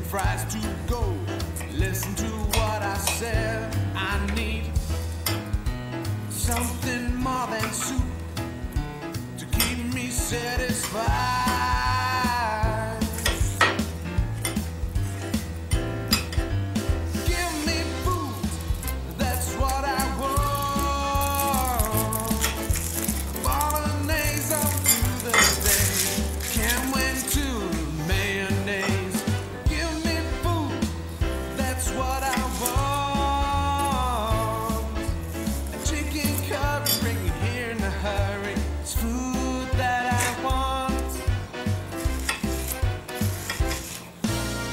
fries to go. Listen to what I said. I need something more than soup to keep me satisfied. Give me food, that's what I want. Bolognese all through the day, can't wait to mayonnaise. Give me food, that's what I want. A chicken curry, bring it here in a hurry. It's food that I want.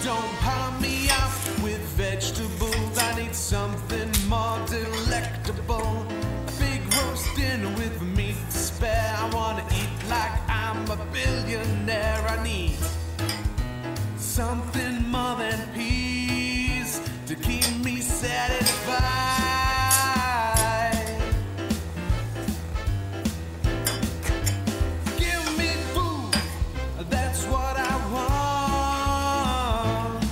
Don't pound me out with vegetables. I need something more delectable. A big roast dinner with meat to spare. I wanna eat like I'm a billionaire. I need something more than peas to keep me satisfied. Give me food, that's what I want.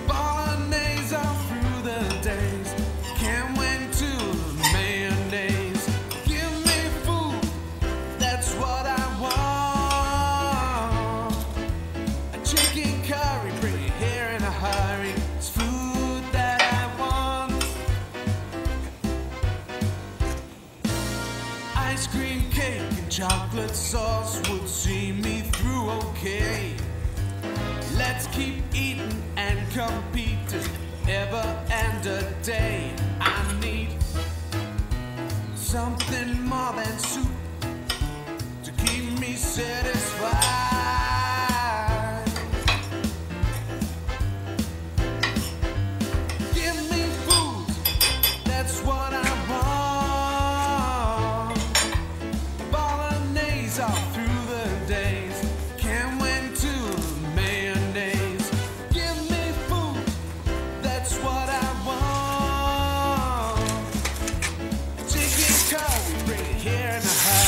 Bolognese all through the days, can't wait to mayonnaise. Give me food, that's what I want. A chicken curry, bring it here in a hurry. It's food that I want. Ice cream cake and chocolate sauce would see me through okay. Let's keep eating and competing ever and a day. I need something more than soup to keep me satisfied. Give me food, that's what I want. Bolognese all through the days, can't wait to mayonnaise. Give me food, that's what I want. Chicken curry, bring it here in a hurry.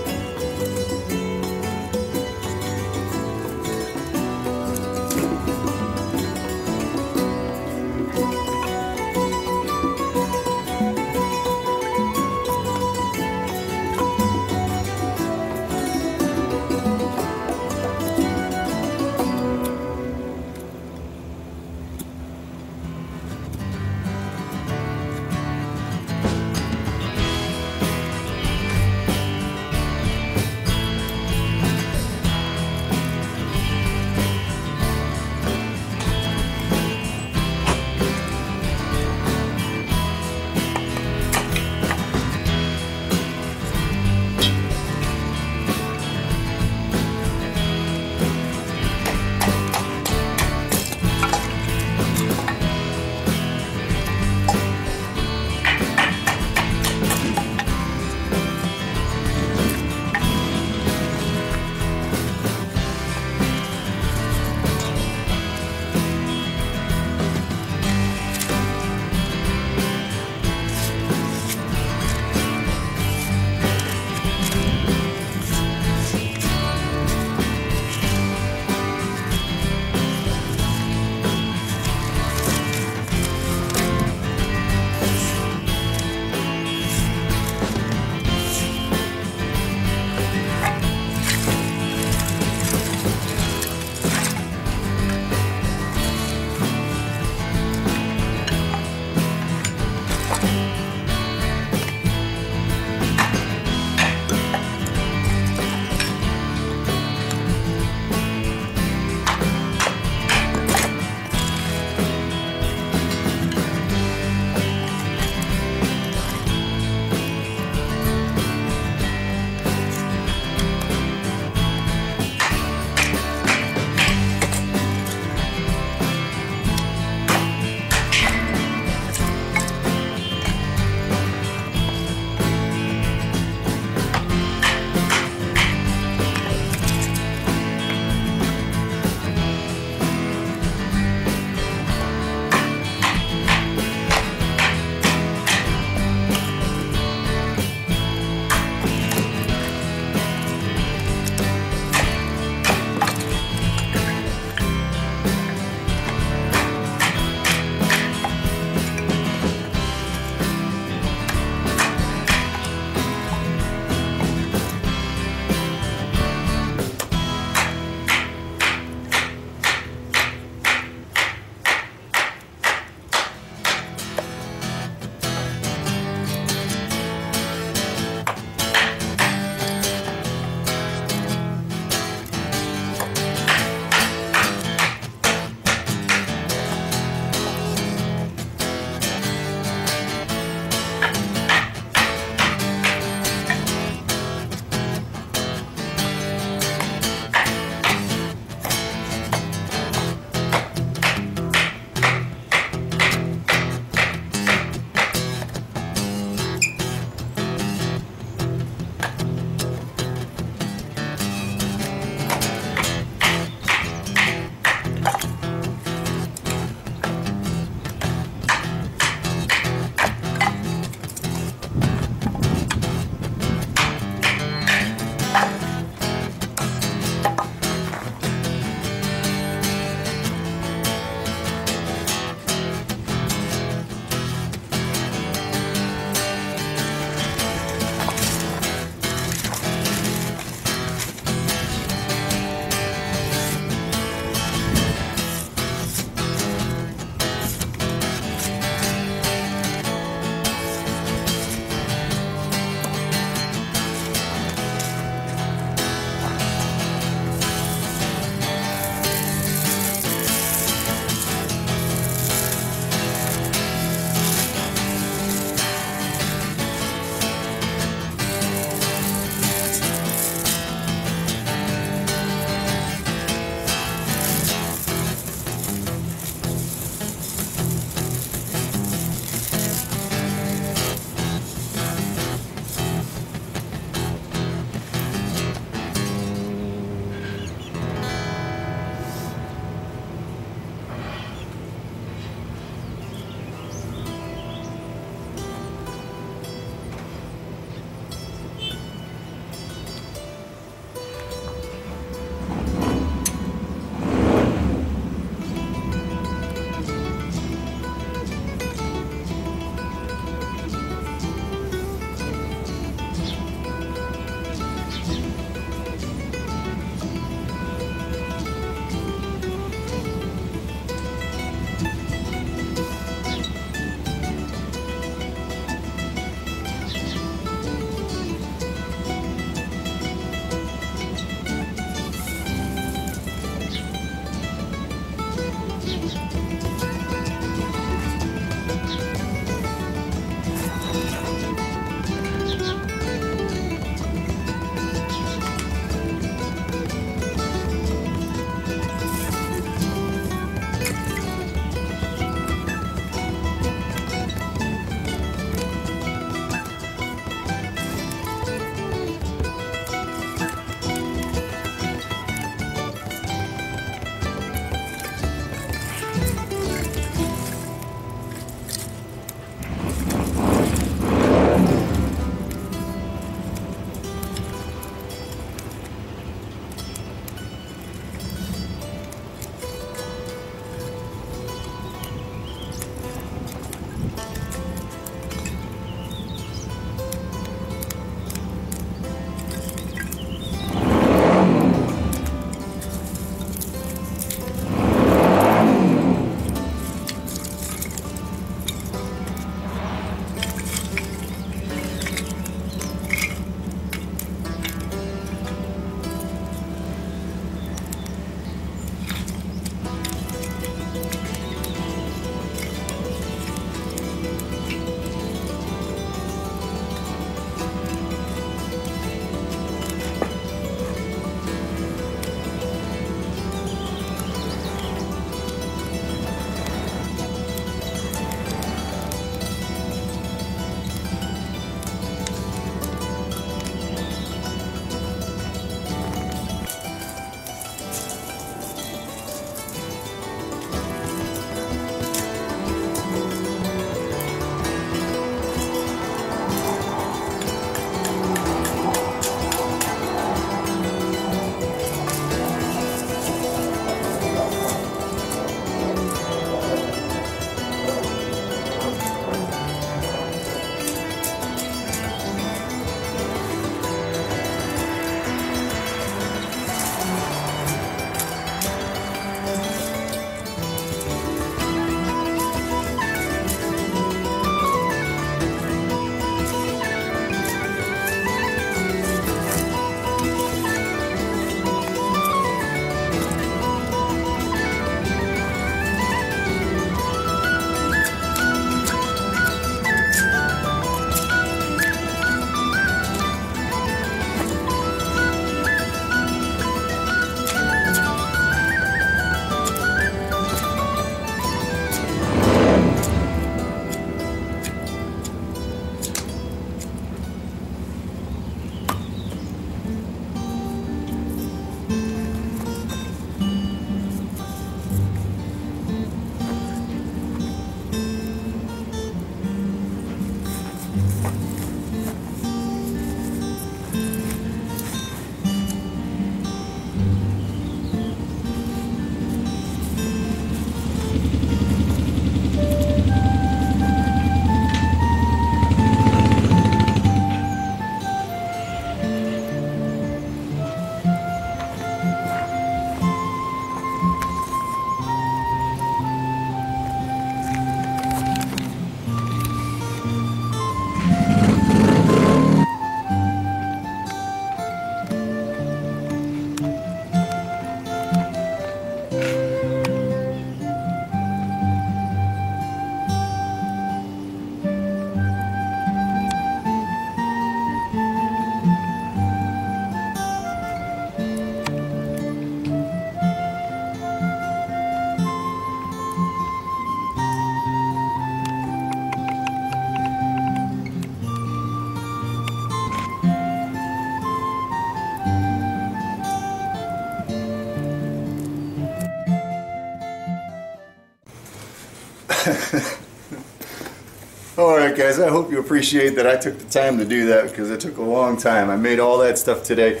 Alright guys, I hope you appreciate that I took the time to do that, because it took a long time. I made all that stuff today.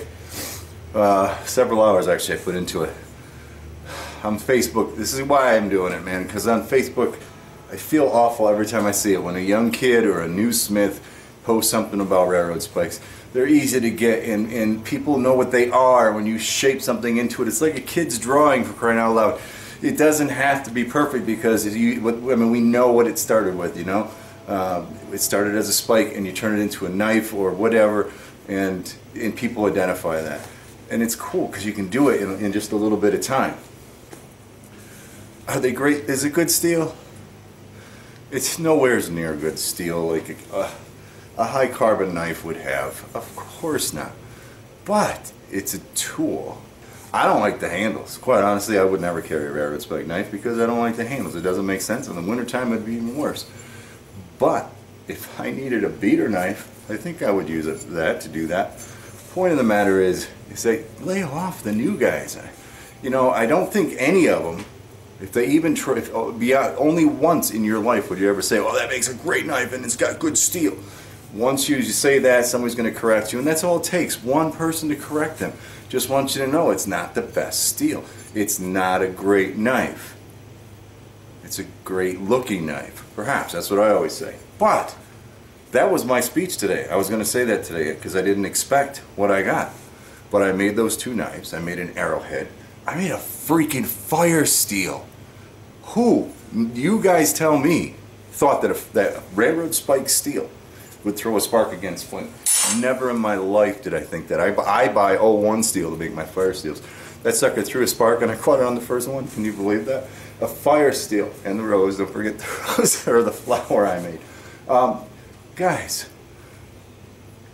Several hours actually I put into it. On Facebook, this is why I'm doing it, man, because on Facebook I feel awful every time I see it. When a young kid or a new smith posts something about railroad spikes, they're easy to get, and people know what they are when you shape something into it. It's like a kid's drawing, for crying out loud. It doesn't have to be perfect, because we know what it started with, you know. It started as a spike and you turn it into a knife or whatever, and people identify that. And it's cool because you can do it in just a little bit of time. Are they great? Is it good steel? It's nowhere near good steel like a high carbon knife would have. Of course not. But it's a tool. I don't like the handles. Quite honestly, I would never carry a railroad spike knife because I don't like the handles. It doesn't make sense. In the wintertime, it'd be even worse. But if I needed a beater knife, I think I would use that to do that. Point of the matter is they lay off the new guys. You know, I don't think any of them, if they even try, only once in your life would you ever say, "Oh, that makes a great knife and it's got good steel." Once you say that, somebody's going to correct you, and that's all it takes. One person to correct them. Just want you to know it's not the best steel. It's not a great knife. It's a great looking knife. Perhaps, that's what I always say. But that was my speech today. I was going to say that today because I didn't expect what I got. But I made those two knives. I made an arrowhead. I made a freaking fire steel. Who, you guys tell me, thought that railroad spike steel would throw a spark against flint? Never in my life did I think that. I buy 01 steel to make my fire steels. That sucker threw a spark and I caught it on the first one. Can you believe that? A fire steel. And the rose, don't forget the rose, or the flower I made. Guys,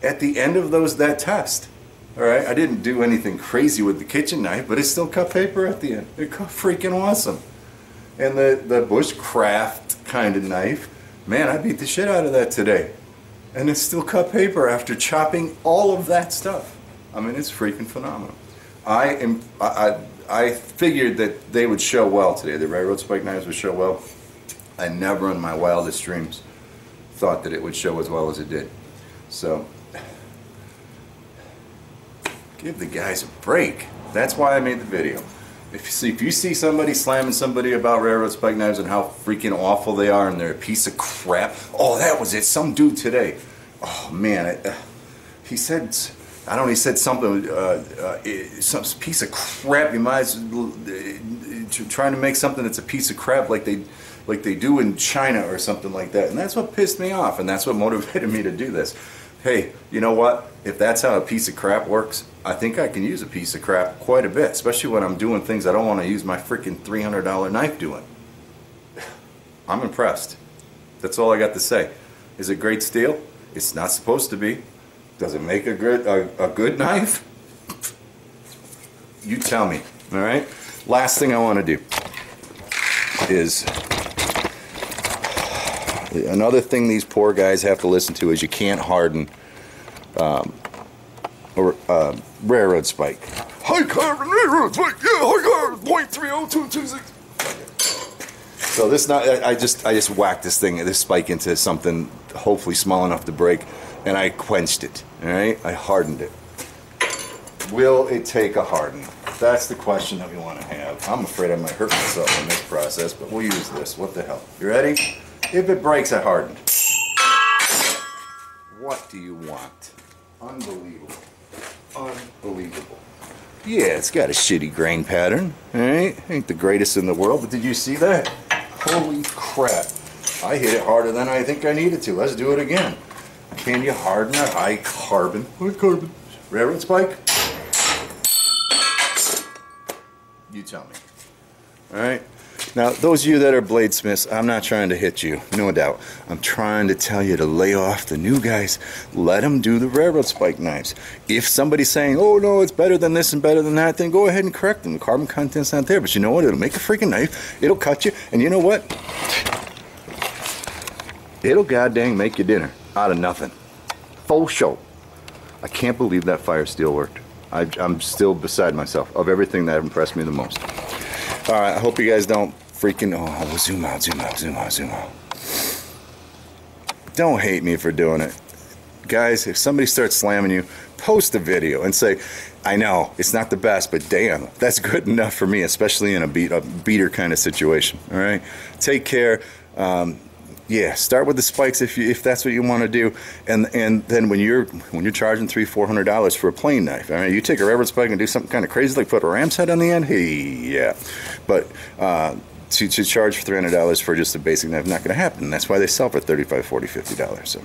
at the end of that test, alright, I didn't do anything crazy with the kitchen knife, but it still cut paper at the end. It cut freaking awesome. And the bushcraft kind of knife, man, I beat the shit out of that today. And it still cut paper after chopping all of that stuff. I mean, it's freaking phenomenal. I figured that they would show well today. The railroad spike knives would show well. I never in my wildest dreams thought that it would show as well as it did. So, give the guys a break. That's why I made the video. If you see somebody slamming somebody about railroad spike knives and how freaking awful they are and they're a piece of crap. Oh, that was it. Some dude today. Oh, man. He said, I don't know, he said something, some piece of crap. You might as well, trying to make something that's a piece of crap like they do in China or something like that. And that's what pissed me off, and that's what motivated me to do this. Hey, you know what? If that's how a piece of crap works, I think I can use a piece of crap quite a bit, especially when I'm doing things I don't want to use my freaking $300 knife doing. I'm impressed. That's all I got to say. Is it great steel? It's not supposed to be. Does it make a good knife? You tell me, all right? Last thing I want to do is, another thing these poor guys have to listen to is you can't harden railroad spike. High carbon railroad spike, yeah, high carbon, 0.30226. So this I just whacked this spike into something hopefully small enough to break, and I quenched it. All right, I hardened it. Will it take a harden? That's the question that we want to have. I'm afraid I might hurt myself in this process, but we'll use this. What the hell? You ready? If it breaks, I hardened. What do you want? Unbelievable. Unbelievable. Yeah, it's got a shitty grain pattern. Alright? Ain't the greatest in the world, but did you see that? Holy crap. I hit it harder than I think I needed to. Let's do it again. Can you harden a high carbon railroad spike? You tell me. Alright? Now, those of you that are bladesmiths, I'm not trying to hit you, no doubt. I'm trying to tell you to lay off the new guys. Let them do the railroad spike knives. If somebody's saying, oh no, it's better than this and better than that, then go ahead and correct them. The carbon content's not there. But you know what? It'll make a freaking knife. It'll cut you. And you know what? It'll goddamn make you dinner out of nothing. Full show. I can't believe that fire steel worked. I'm still beside myself of everything that impressed me the most. Alright, I hope you guys don't freaking, oh, zoom out, zoom out, zoom out, zoom out. Don't hate me for doing it. Guys, if somebody starts slamming you, post a video and say, I know, it's not the best, but damn, that's good enough for me, especially in a beater kind of situation, all right? Take care. Yeah, start with the spikes if that's what you want to do, and then when you're charging $300-400 for a plain knife, all right, you take a railroad spike and do something kind of crazy like put a ram's head on the end. Hey, yeah, but to charge for $300 for just a basic knife, not going to happen. That's why they sell for $35, $40, $50. So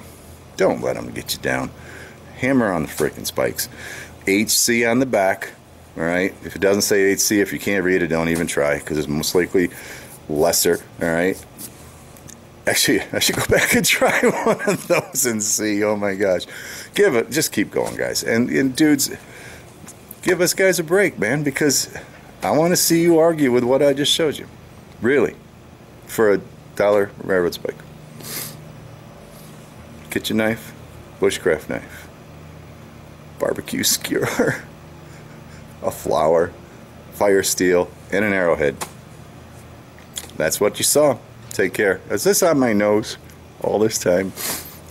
don't let them get you down. Hammer on the freaking spikes. HC on the back. All right. If it doesn't say HC, if you can't read it, don't even try, because it's most likely lesser. All right. Actually, I should go back and try one of those and see. Oh my gosh. Just keep going, guys. And dudes, give us guys a break, man, because I want to see you argue with what I just showed you. Really. For $1 railroad spike. Kitchen knife, bushcraft knife, barbecue skewer, a flower, fire steel, and an arrowhead. That's what you saw. Take care. Is this on my nose all this time?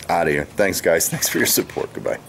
Out of here. Thanks, guys. Thanks for your support. Goodbye.